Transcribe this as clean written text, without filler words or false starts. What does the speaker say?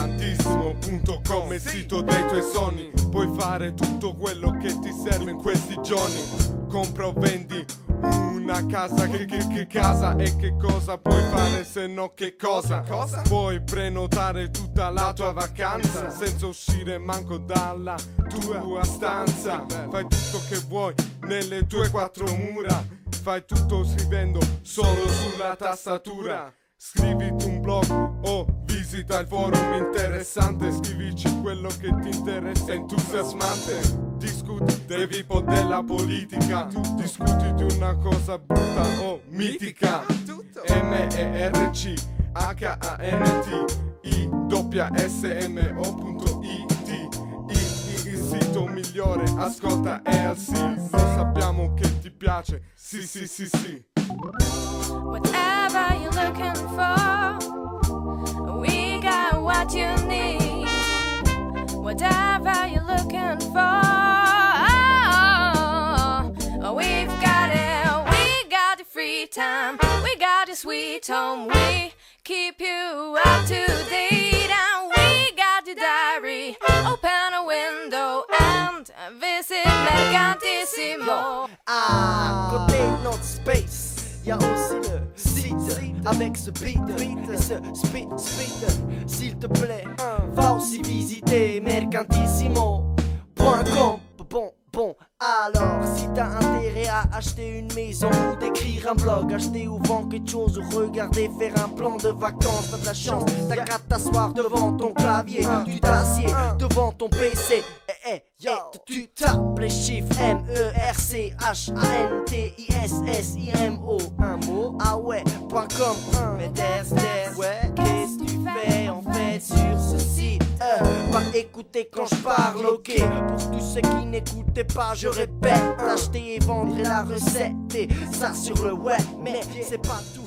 Mercantissimo.com è il sito dei tuoi sogni. Puoi fare tutto quello che ti serve in questi giorni. Compra o vendi una casa, che casa e che cosa puoi fare se no che cosa? Puoi prenotare tutta la tua vacanza senza uscire manco dalla tua stanza. Fai tutto che vuoi nelle tue quattro mura. Fai tutto scrivendo solo sulla tastatura. Scriviti un blog o visita il forum interessante. Scrivici quello che ti interessa, entusiasmante. Discuti dei VIP o della politica. Discuti di una cosa brutta o mitica. mercanti.it il sito migliore, ascolta ELC. Lo sappiamo che ti piace, sì. Whatever you're looking for, we got what you need. Whatever you're looking for, we've got it. We got the free time, we got the sweet home. We keep you up to date, and we got the diary. Open a window and visit Mercantissimo. À côté de notre space, y'a aussi le site avec ce beat et ce speed. S'il te plaît, va aussi visiter mercantissimo.com. Bon, alors si t'as intérêt à acheter une maison ou d'écrire un blog, acheter ou vendre quelque chose ou regarder faire un plan de vacances, t'as de la chance, t'as qu'à t'asseoir devant ton clavier, tu t'assieds devant ton PC, tu tapes les chiffres MERCHANTISSIMO, un mot, ah ouais, .com, mais ouais, qu'est-ce que tu fais en fait sur ce site? Va écouter quand je parle, ok. Pour tous ceux qui n'écoutaient pas, je répète, acheter et vendre est la recette, et ça sur le web, mais c'est pas tout.